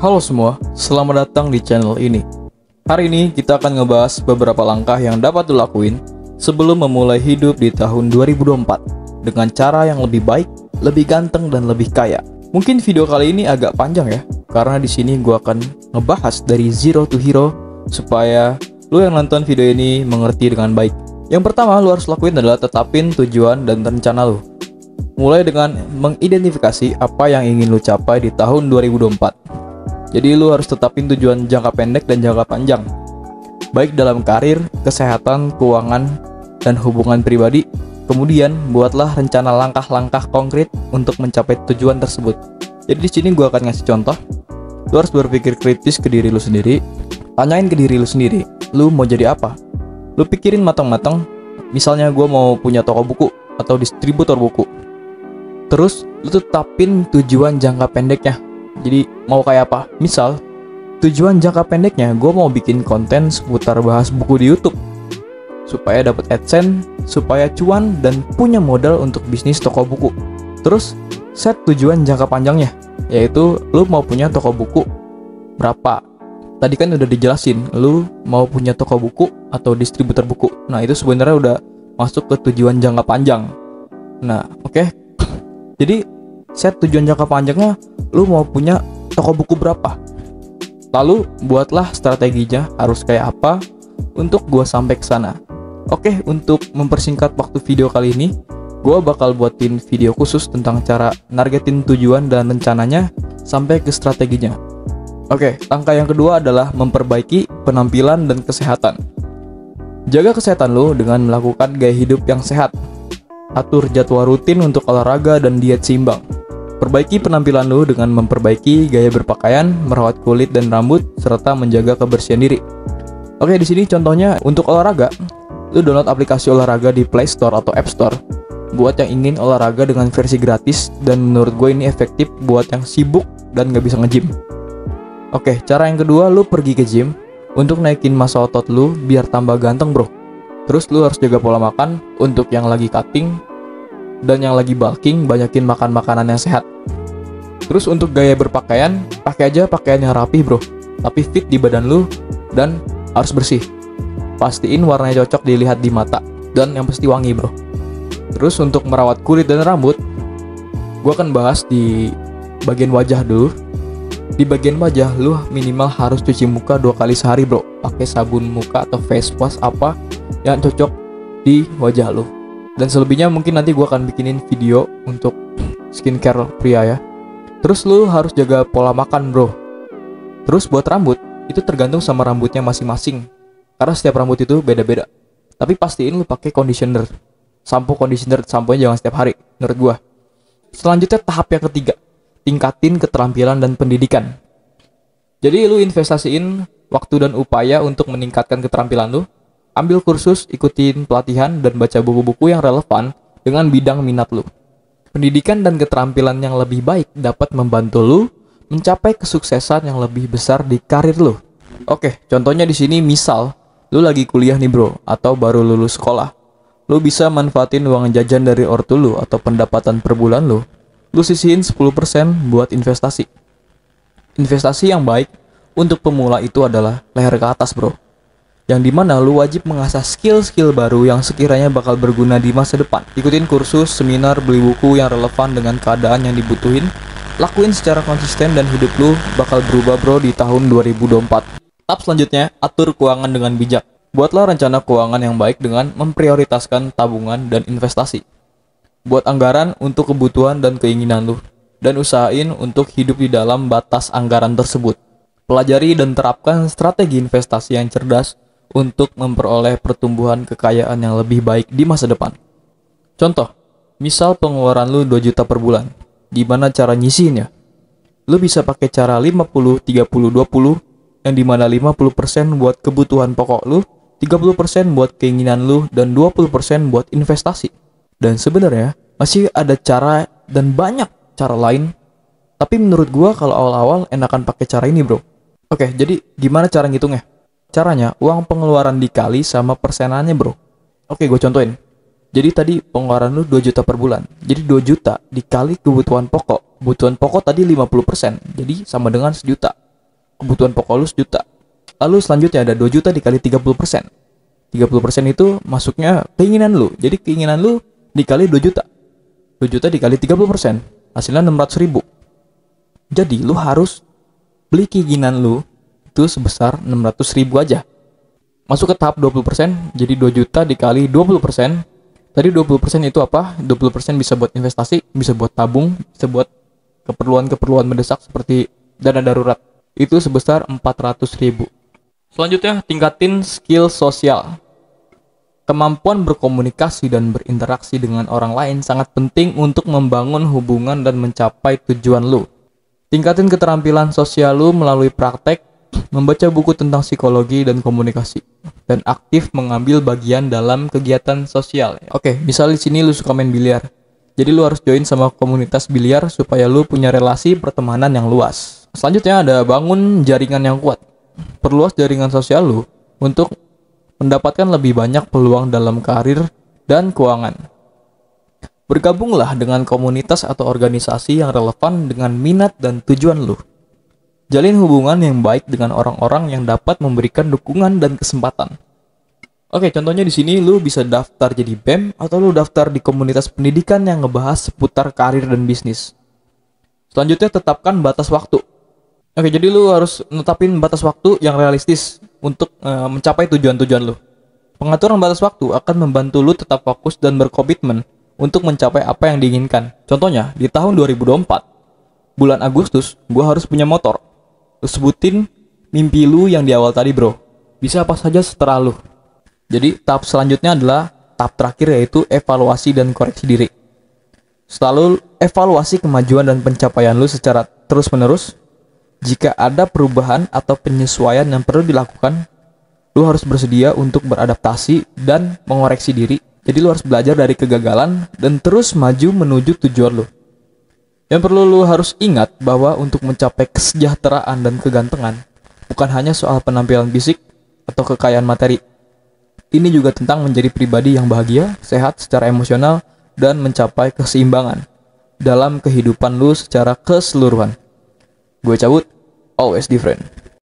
Halo semua, selamat datang di channel ini. Hari ini kita akan ngebahas beberapa langkah yang dapat dilakuin sebelum memulai hidup di tahun 2024 dengan cara yang lebih baik, lebih ganteng, dan lebih kaya. Mungkin video kali ini agak panjang ya, karena di sini gue akan ngebahas dari zero to hero supaya lu yang nonton video ini mengerti dengan baik. Yang pertama lu harus lakuin adalah tetapin tujuan dan rencana lu. Mulai dengan mengidentifikasi apa yang ingin lu capai di tahun 2024. Jadi lu harus tetapin tujuan jangka pendek dan jangka panjang, baik dalam karir, kesehatan, keuangan, dan hubungan pribadi. Kemudian buatlah rencana langkah-langkah konkret untuk mencapai tujuan tersebut. Jadi di sini gua akan ngasih contoh. Lu harus berpikir kritis ke diri lu sendiri. Tanyain ke diri lu sendiri, lu mau jadi apa? Lu pikirin matang-matang. Misalnya gua mau punya toko buku atau distributor buku. Terus lu tetapin tujuan jangka pendeknya. Jadi mau kayak apa? Misal, tujuan jangka pendeknya gue mau bikin konten seputar bahas buku di YouTube supaya dapat AdSense, supaya cuan dan punya modal untuk bisnis toko buku. Terus set tujuan jangka panjangnya, yaitu lu mau punya toko buku berapa. Tadi kan udah dijelasin, lu mau punya toko buku atau distributor buku. Nah itu sebenarnya udah masuk ke tujuan jangka panjang. Nah oke. Jadi set tujuan jangka panjangnya, lu mau punya toko buku berapa. Lalu buatlah strateginya harus kayak apa untuk gua sampai ke sana. Oke, untuk mempersingkat waktu video kali ini, gua bakal buatin video khusus tentang cara nargetin tujuan dan rencananya sampai ke strateginya. Oke, langkah yang kedua adalah memperbaiki penampilan dan kesehatan. Jaga kesehatan lu dengan melakukan gaya hidup yang sehat. Atur jadwal rutin untuk olahraga dan diet seimbang. Perbaiki penampilan lu dengan memperbaiki gaya berpakaian, merawat kulit dan rambut, serta menjaga kebersihan diri. Oke, di sini contohnya untuk olahraga, lu download aplikasi olahraga di Play Store atau App Store. Buat yang ingin olahraga dengan versi gratis, dan menurut gue ini efektif buat yang sibuk dan gak bisa nge-gym. Oke, cara yang kedua, lu pergi ke gym untuk naikin massa otot lu biar tambah ganteng bro. Terus lu harus jaga pola makan untuk yang lagi cutting, dan yang lagi bulking banyakin makan makanan yang sehat. Terus untuk gaya berpakaian, pakai aja pakaian yang rapi bro, tapi fit di badan lu dan harus bersih. Pastiin warnanya cocok dilihat di mata dan yang pasti wangi bro. Terus untuk merawat kulit dan rambut, gua akan bahas di bagian wajah dulu. Di bagian wajah lu minimal harus cuci muka 2 kali sehari bro, pakai sabun muka atau face wash apa yang cocok di wajah lu. Dan selebihnya mungkin nanti gue akan bikinin video untuk skincare pria ya. Terus lu harus jaga pola makan bro. Terus buat rambut, itu tergantung sama rambutnya masing-masing, karena setiap rambut itu beda-beda. Tapi pastiin lu pakai conditioner. Sampo-nya jangan setiap hari menurut gue. Selanjutnya tahap yang ketiga, tingkatin keterampilan dan pendidikan. Jadi lu investasiin waktu dan upaya untuk meningkatkan keterampilan lu. Ambil kursus, ikutin pelatihan, dan baca buku-buku yang relevan dengan bidang minat lu. Pendidikan dan keterampilan yang lebih baik dapat membantu lu mencapai kesuksesan yang lebih besar di karir lu. Oke, contohnya di sini misal lu lagi kuliah nih bro, atau baru lulus sekolah. Lu bisa manfaatin uang jajan dari ortu lu atau pendapatan per bulan lu. Lu sisihin 10% buat investasi. Investasi yang baik untuk pemula itu adalah leher ke atas bro, yang dimana lu wajib mengasah skill-skill baru yang sekiranya bakal berguna di masa depan. Ikutin kursus, seminar, beli buku yang relevan dengan keadaan yang dibutuhin. Lakuin secara konsisten dan hidup lu bakal berubah bro di tahun 2024. Tahap selanjutnya, atur keuangan dengan bijak. Buatlah rencana keuangan yang baik dengan memprioritaskan tabungan dan investasi. Buat anggaran untuk kebutuhan dan keinginan lu, dan usahain untuk hidup di dalam batas anggaran tersebut. Pelajari dan terapkan strategi investasi yang cerdas untuk memperoleh pertumbuhan kekayaan yang lebih baik di masa depan. Contoh, misal pengeluaran lu 2 juta per bulan. Gimana cara nyisihinnya? Lu bisa pakai cara 50-30-20, yang dimana 50% buat kebutuhan pokok lu, 30% buat keinginan lu, dan 20% buat investasi. Dan sebenarnya masih ada cara dan banyak cara lain, tapi menurut gua kalau awal-awal enakan pakai cara ini bro. Oke, jadi gimana cara ngitungnya? Caranya, uang pengeluaran dikali sama persenannya bro. Oke, gue contohin. Jadi tadi pengeluaran lu 2 juta per bulan. Jadi 2 juta dikali kebutuhan pokok. Kebutuhan pokok tadi 50%. Jadi sama dengan 1 juta. kebutuhan pokok lu sejuta. Lalu selanjutnya ada 2 juta dikali 30%. 30% itu masuknya keinginan lu. Jadi keinginan lu dikali 2 juta. 2 juta dikali 30%, hasilnya 600 ribu. Jadi lu harus beli keinginan lu itu sebesar 600 ribu aja. Masuk ke tahap 20%, jadi 2 juta dikali 20%. Tadi 20% itu apa? 20% bisa buat investasi, bisa buat tabung, bisa buat keperluan-keperluan mendesak seperti dana darurat. Itu sebesar 400 ribu. Selanjutnya, tingkatin skill sosial. Kemampuan berkomunikasi dan berinteraksi dengan orang lain sangat penting untuk membangun hubungan dan mencapai tujuan lu. Tingkatin keterampilan sosial lu melalui praktek, membaca buku tentang psikologi dan komunikasi, dan aktif mengambil bagian dalam kegiatan sosial. Oke, misal di sini lu suka main biliar. Jadi lu harus join sama komunitas biliar supaya lu punya relasi pertemanan yang luas. Selanjutnya ada bangun jaringan yang kuat. Perluas jaringan sosial lu untuk mendapatkan lebih banyak peluang dalam karir dan keuangan. Bergabunglah dengan komunitas atau organisasi yang relevan dengan minat dan tujuan lu. Jalin hubungan yang baik dengan orang-orang yang dapat memberikan dukungan dan kesempatan. Oke, contohnya di sini lu bisa daftar jadi BEM atau lu daftar di komunitas pendidikan yang ngebahas seputar karir dan bisnis. Selanjutnya, tetapkan batas waktu. Oke, jadi lu harus netapin batas waktu yang realistis untuk mencapai tujuan-tujuan lu. Pengaturan batas waktu akan membantu lu tetap fokus dan berkomitmen untuk mencapai apa yang diinginkan. Contohnya, di tahun 2024, bulan Agustus, gua harus punya motor. Lu sebutin mimpi lu yang di awal tadi, bro. Bisa apa saja setelah lu. Jadi, tahap selanjutnya adalah tahap terakhir, yaitu evaluasi dan koreksi diri. Setelah lu evaluasi kemajuan dan pencapaian lu secara terus-menerus, jika ada perubahan atau penyesuaian yang perlu dilakukan, lu harus bersedia untuk beradaptasi dan mengoreksi diri. Jadi lu harus belajar dari kegagalan dan terus maju menuju tujuan lu. Yang perlu lu harus ingat bahwa untuk mencapai kesejahteraan dan kegantengan bukan hanya soal penampilan fisik atau kekayaan materi. Ini juga tentang menjadi pribadi yang bahagia, sehat secara emosional, dan mencapai keseimbangan dalam kehidupan lu secara keseluruhan. Gue cabut, always different.